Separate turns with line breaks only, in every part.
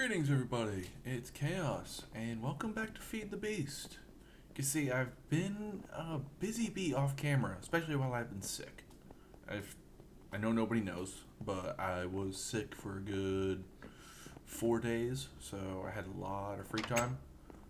Greetings everybody, it's Khaos, and welcome back to Feed the Beast. You can see I've been a busy bee off camera, especially while I've been sick. I know nobody knows, but I was sick for a good 4 days, so I had a lot of free time.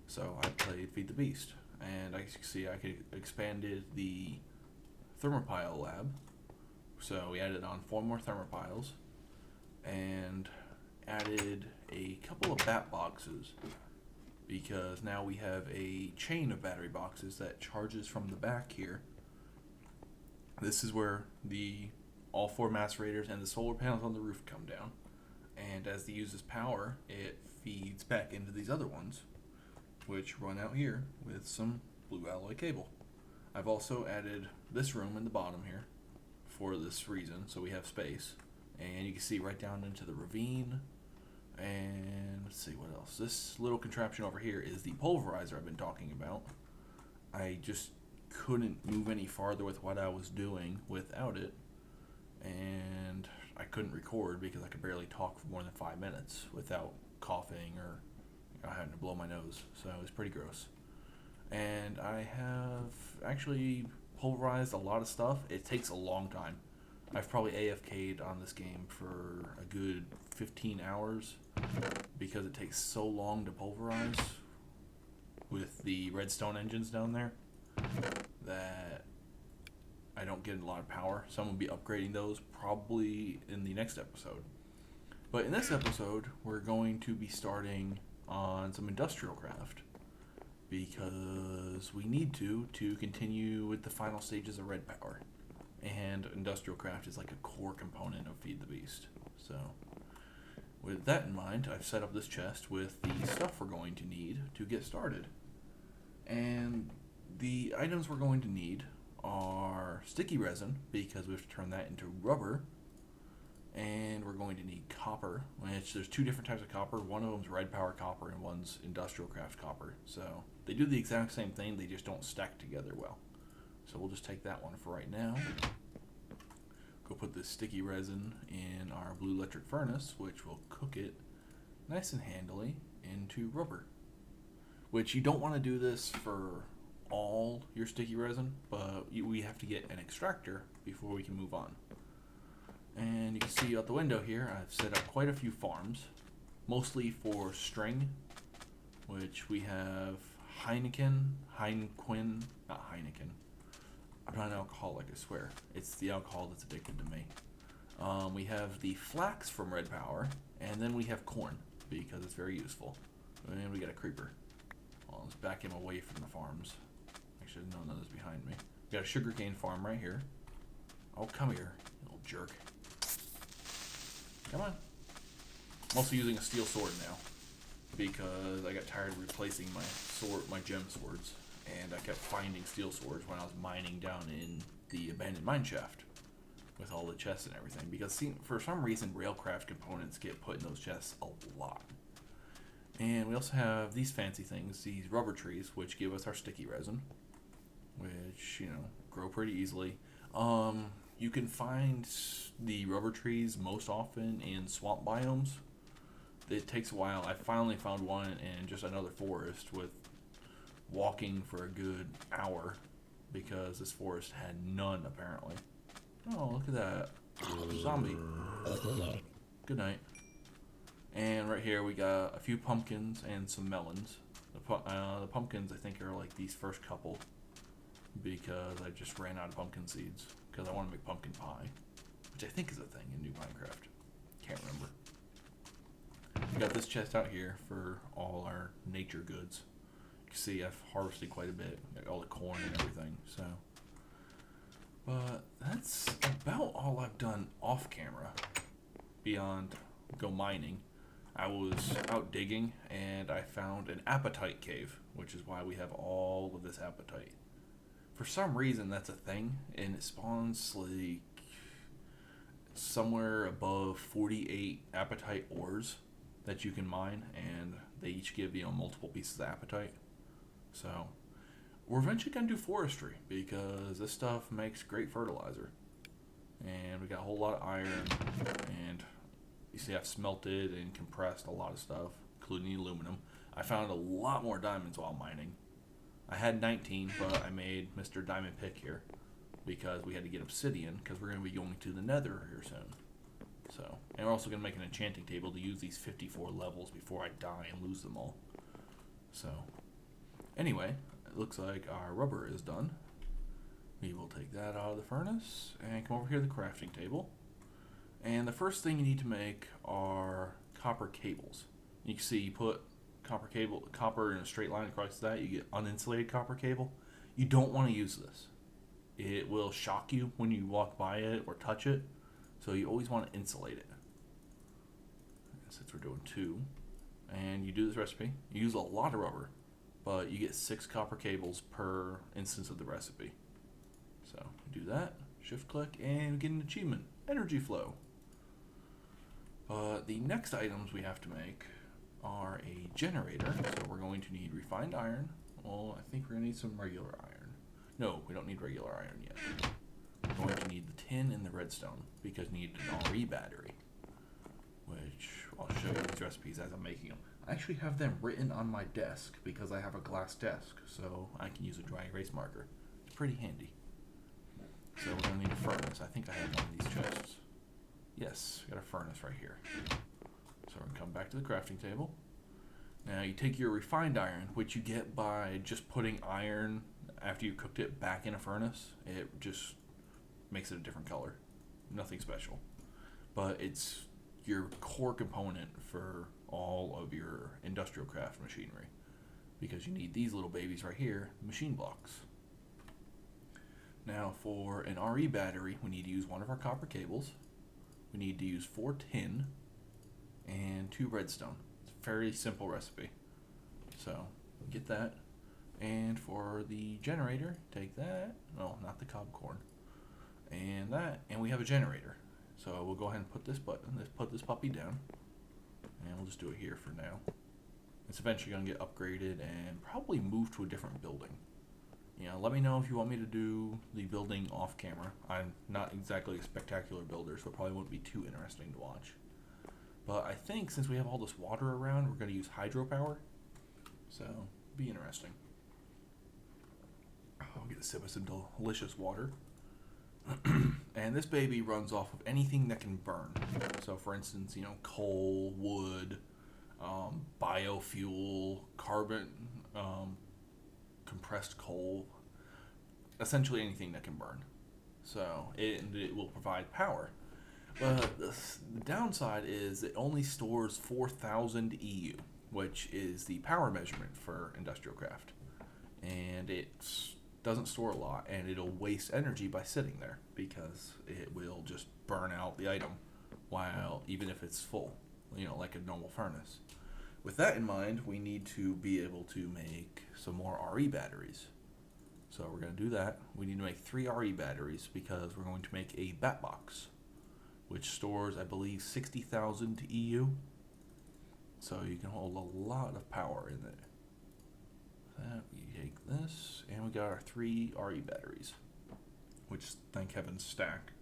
So I played Feed the Beast, and as you can see I expanded the thermopile lab. So we added on 4 more thermopiles, and added a couple of bat boxes because now we have a chain of battery boxes that charges from the back here. This is where all 4 macerators and the solar panels on the roof come down, and as it uses power it feeds back into these other ones, which run out here with some blue alloy cable. I've also added this room in the bottom here for this reason, so we have space, and you can see right down into the ravine. And let's see what else. This little contraption over here is the pulverizer I've been talking about. I just couldn't move any farther with what I was doing without it, and I couldn't record because I could barely talk for more than 5 minutes without coughing or having to blow my nose, so it was pretty gross. And I have actually pulverized a lot of stuff. It takes a long time. I've probably AFK'd on this game for a good 15 hours because it takes so long to pulverize with the redstone engines down there that I don't get a lot of power. So I'm going to be upgrading those probably in the next episode. But in this episode, we're going to be starting on some industrial craft because we need to continue with the final stages of red power. And industrial craft is like a core component of Feed the Beast. So with that in mind, I've set up this chest with the stuff we're going to need to get started. And the items we're going to need are sticky resin, because we have to turn that into rubber. And we're going to need copper, which there's 2 different types of copper. One of them is red power copper and one's industrial craft copper. So they do the exact same thing, they just don't stack together well. So we'll just take that one for right now. Go put this sticky resin in our blue electric furnace, which will cook it nice and handily into rubber. Which you don't want to do this for all your sticky resin, but we have to get an extractor before we can move on. And you can see out the window here, I've set up quite a few farms, mostly for string, which we have Heineken, not Heineken. I'm not an alcoholic, I swear. It's the alcohol that's addicted to me. We have the flax from red power, and then we have corn, because it's very useful. And we got a creeper. Well, let's back him away from the farms. Actually, no, none is behind me. We got a sugarcane farm right here. Oh, come here, you little jerk. Come on. I'm also using a steel sword now, because I got tired of replacing my gem swords. And I kept finding steel swords when I was mining down in the abandoned mine shaft with all the chests and everything. Because for some reason, railcraft components get put in those chests a lot. And we also have these fancy things, these rubber trees, which give us our sticky resin, which, grow pretty easily. You can find the rubber trees most often in swamp biomes. It takes a while. I finally found one in just another forest with walking for a good hour because this forest had none apparently. Oh, look at that. Zombie. Good night. And right here we got a few pumpkins and some melons. The pumpkins I think are like these first couple because I just ran out of pumpkin seeds because I want to make pumpkin pie, which I think is a thing in New Minecraft. Can't remember. We got this chest out here for all our nature goods. See, I've harvested quite a bit, like all the corn and everything, so. But that's about all I've done off camera, beyond go mining. I was out digging, and I found an apatite cave, which is why we have all of this apatite. For some reason, that's a thing, and it spawns like somewhere above 48 apatite ores that you can mine, and they each give, multiple pieces of apatite. So, we're eventually going to do forestry, because this stuff makes great fertilizer. And we got a whole lot of iron, and You see, I've smelted and compressed a lot of stuff, including aluminum. I found a lot more diamonds while mining. I had 19, but I made Mr. Diamond Pick here because we had to get obsidian because we're going to be going to the nether here soon. So, and we're also going to make an enchanting table to use these 54 levels before I die and lose them all. So, anyway, it looks like our rubber is done. We will take that out of the furnace and come over here to the crafting table. And the first thing you need to make are copper cables. You can see you put copper in a straight line across that, you get uninsulated copper cable. You don't want to use this. It will shock you when you walk by it or touch it, so you always want to insulate it. And since we're doing 2, and you do this recipe, you use a lot of rubber, but you get 6 copper cables per instance of the recipe. So you do that, shift click, and get an achievement, energy flow. The next items we have to make are a generator, so we're going to need refined iron. Well, I think we're going to need some regular iron. No, we don't need regular iron yet. We're going to need the tin and the redstone because we need an RE battery, which I'll show you these recipes as I'm making them. I actually have them written on my desk because I have a glass desk, so I can use a dry erase marker. It's pretty handy. So we're going to need a furnace. I think I have one of these chests. Yes, got a furnace right here. So we're going to come back to the crafting table. Now you take your refined iron, which you get by just putting iron after you cooked it back in a furnace. It just makes it a different color. Nothing special. But it's your core component for all of your industrial craft machinery. Because you need these little babies right here, machine blocks. Now for an RE battery, we need to use one of our copper cables. We need to use 4 tin and 2 redstone. It's a fairly simple recipe. So get that. And for the generator, take that. No, not the cob corn. And that, and we have a generator. So we'll go ahead and put this puppy down. And we'll just do it here for now. It's eventually going to get upgraded and probably moved to a different building. You know, let me know if you want me to do the building off camera. I'm not exactly a spectacular builder, so it probably won't be too interesting to watch. But I think since we have all this water around, we're going to use hydropower. So, be interesting. I'll get a sip of some delicious water. And this baby runs off of anything that can burn. So, for instance, you know, coal, wood, biofuel, carbon, compressed coal, essentially anything that can burn. So it will provide power. But the downside is it only stores 4,000 EU, which is the power measurement for industrial craft. And it doesn't store a lot, and it'll waste energy by sitting there because it will just burn out the item while even if it's full, you know, like a normal furnace. With that in mind, we need to be able to make some more RE batteries. So we're going to do that. We need to make 3 RE batteries because we're going to make a bat box, which stores, I believe, 60,000 EU. So you can hold a lot of power in there. That, we take this, and we got our 3 RE batteries, which, thank heaven, stack.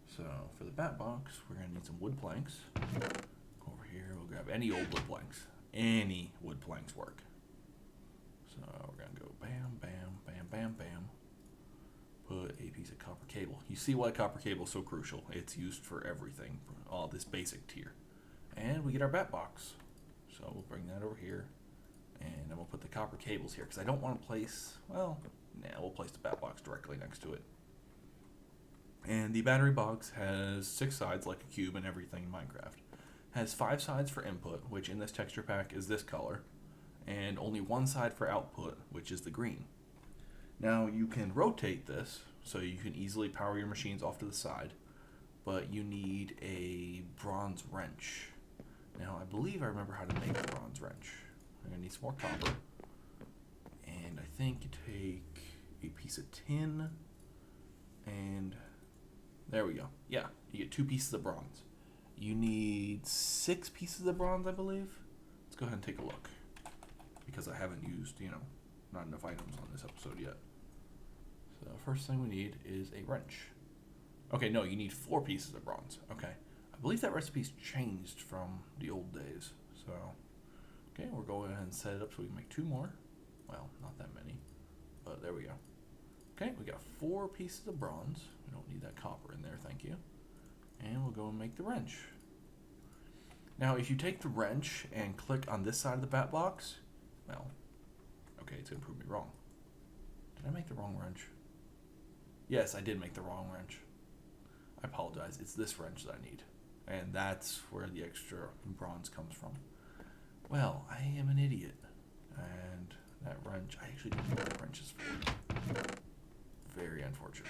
So for the bat box, we're going to need some wood planks. Over here, we'll grab any old wood planks. Any wood planks work. So we're going to go bam, bam, bam, bam, bam. Put a piece of copper cable. You see why copper cable is so crucial. It's used for everything, for all this basic tier. And we get our bat box. So we'll bring that over here. And then we'll put the copper cables here, because I don't want to place, well, nah, we'll place the bat box directly next to it. And the battery box has 6 sides, like a cube and everything in Minecraft. Has 5 sides for input, which in this texture pack is this color, and only 1 side for output, which is the green. Now you can rotate this, so you can easily power your machines off to the side, but you need a bronze wrench. Now I believe I remember how to make a bronze wrench. I'm going to need some more copper, and I think you take a piece of tin, and there we go. Yeah, you get 2 pieces of bronze. You need 6 pieces of bronze, I believe. Let's go ahead and take a look, because I haven't used, you know, not enough items on this episode yet. So first thing we need is a wrench. Okay, no, you need 4 pieces of bronze. Okay, I believe that recipe's changed from the old days. So, okay, we're going ahead and set it up so we can make 2 more. Well, not that many, but there we go. Okay, we got 4 pieces of bronze. We don't need that copper in there, thank you. And we'll go and make the wrench. Now, if you take the wrench and click on this side of the bat box, well, okay, it's going to prove me wrong. Did I make the wrong wrench? Yes, I did make the wrong wrench. I apologize. It's this wrench that I need. And that's where the extra bronze comes from. Well, I am an idiot. And that wrench, I actually didn't know what wrench is for. Very unfortunate.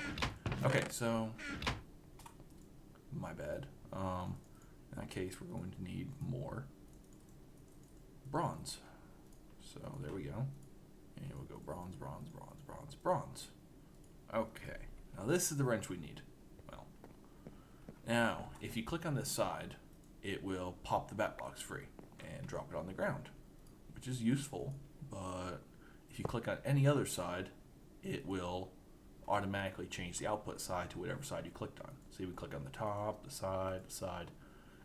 Okay, so, my bad. In that case, we're going to need more bronze. So there we go. And we'll go bronze, bronze, bronze, bronze, bronze. Okay. Now this is the wrench we need. Well, now if you click on this side, it will pop the bat box free and drop it on the ground, which is useful. But if you click on any other side, it will automatically change the output side to whatever side you clicked on. See, we click on the top, the side,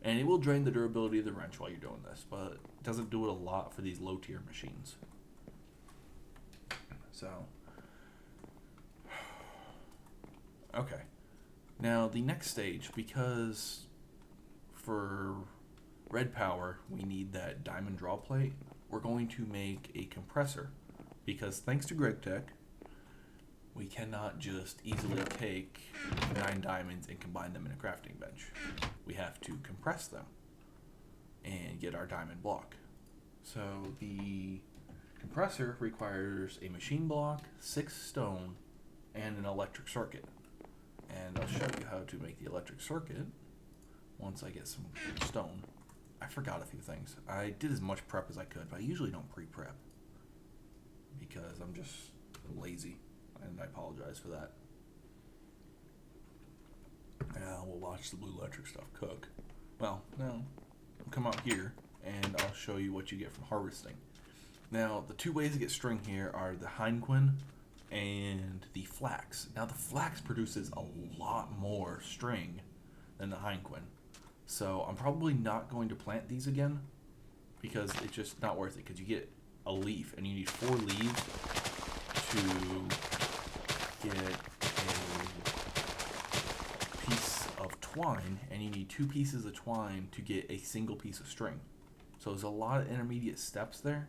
and it will drain the durability of the wrench while you're doing this, but it doesn't do it a lot for these low-tier machines. So, okay. Now, the next stage, because for red power, we need that diamond draw plate, we're going to make a compressor, because thanks to GregTech, we cannot just easily take 9 diamonds and combine them in a crafting bench. We have to compress them and get our diamond block. So the compressor requires a machine block, 6 stone, and an electric circuit. And I'll show you how to make the electric circuit once I get some stone. I forgot a few things. I did as much prep as I could, but I usually don't pre-prep because I'm just lazy. And I apologize for that. Now we'll watch the blue electric stuff cook. Well, now we'll come out here and I'll show you what you get from harvesting. Now the 2 ways to get string here are the hindquin and the flax. Now the flax produces a lot more string than the hindquin. So I'm probably not going to plant these again because it's just not worth it, because you get a leaf and you need 4 leaves to get a piece of twine, and you need 2 pieces of twine to get a single piece of string. So there's a lot of intermediate steps there,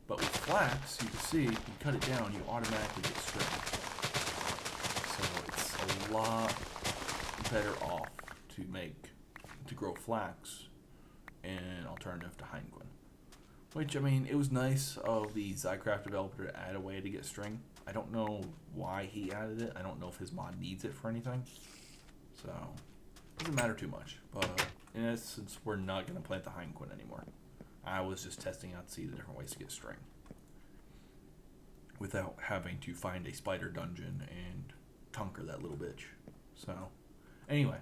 but with flax, you can see, you cut it down, you automatically get string. So it's a lot better off to grow flax in alternative to hindquin. Which, I mean, it was nice of the Zycraft developer to add a way to get string. I don't know why he added it. I don't know if his mod needs it for anything. So, it doesn't matter too much. But, in essence, we're not going to plant the hindquin anymore. I was just testing out to see the different ways to get string without having to find a spider dungeon and conquer that little bitch. So, anyway,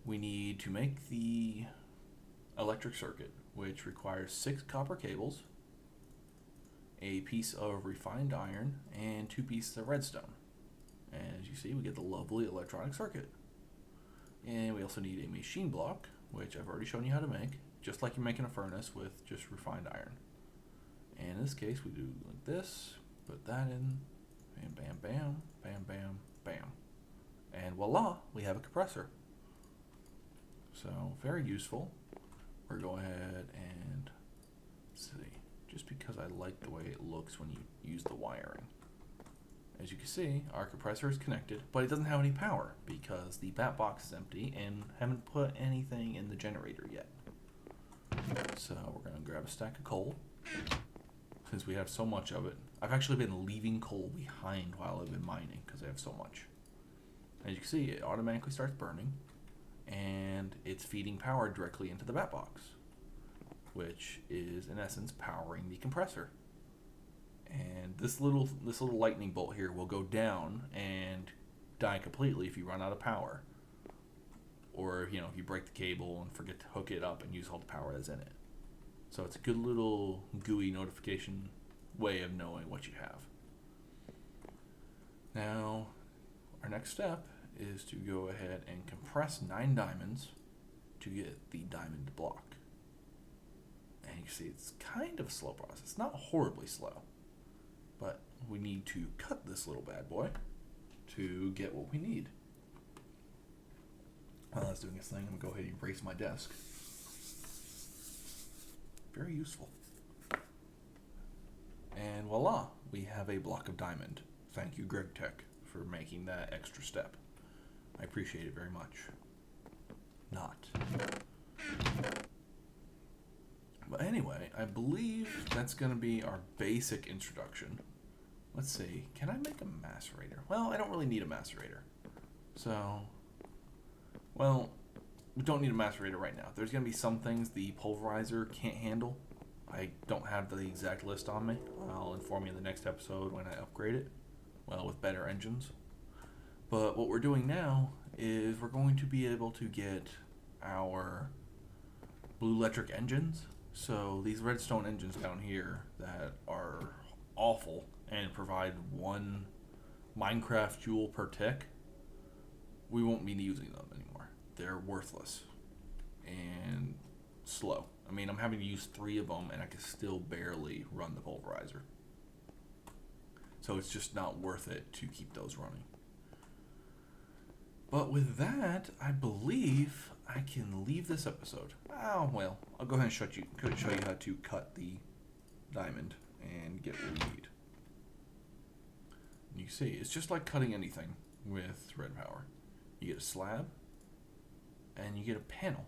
we need to make the electric circuit, which requires 6 copper cables, a piece of refined iron, and 2 pieces of redstone. And as you see, we get the lovely electronic circuit. And we also need a machine block, which I've already shown you how to make, just like you're making a furnace with just refined iron. And in this case, we do like this, put that in, bam, bam, bam, bam, bam, bam. And voila, we have a compressor. So, very useful. We're going to go ahead and see, just because I like the way it looks when you use the wiring. As you can see, our compressor is connected, but it doesn't have any power because the bat box is empty and haven't put anything in the generator yet. So we're going to grab a stack of coal, since we have so much of it. I've actually been leaving coal behind while I've been mining because I have so much. As you can see, it automatically starts burning, and it's feeding power directly into the bat box, which is in essence powering the compressor. And this little lightning bolt here will go down and die completely if you run out of power, or if you break the cable and forget to hook it up and use all the power that's in it. So it's a good little GUI notification way of knowing what you have. Now, our next step is to go ahead and compress 9 diamonds to get the diamond block. And you can see it's kind of a slow process. It's not horribly slow. But we need to cut this little bad boy to get what we need. While I was doing this thing, I'm going to go ahead and erase my desk. Very useful. And voila, we have a block of diamond. Thank you, Greg Tech, for making that extra step. I appreciate it very much. Not. But anyway, I believe that's going to be our basic introduction. Let's see, can I make a macerator? Well, I don't really need a macerator. So, well, we don't need a macerator right now. There's going to be some things the pulverizer can't handle. I don't have the exact list on me. I'll inform you in the next episode when I upgrade it. Well, with better engines. But what we're doing now is we're going to be able to get our blue electric engines. So these redstone engines down here that are awful and provide 1 Minecraft joule per tick, we won't be using them anymore. They're worthless and slow. I mean, I'm having to use 3 of them and I can still barely run the pulverizer. So it's just not worth it to keep those running. But with that, I believe I can leave this episode. Oh, well, I'll go ahead and show you how to cut the diamond and get what we need. And you see, it's just like cutting anything with red power. You get a slab, and you get a panel.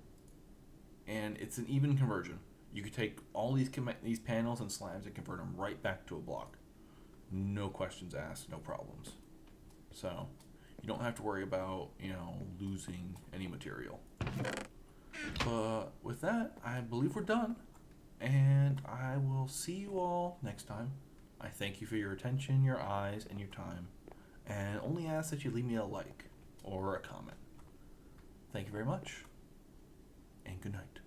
And it's an even conversion. You could take all these panels and slabs and convert them right back to a block. No questions asked, no problems. So you don't have to worry about, losing any material. But with that, I believe we're done. And I will see you all next time. I thank you for your attention, your eyes, and your time. And only ask that you leave me a like or a comment. Thank you very much. And good night.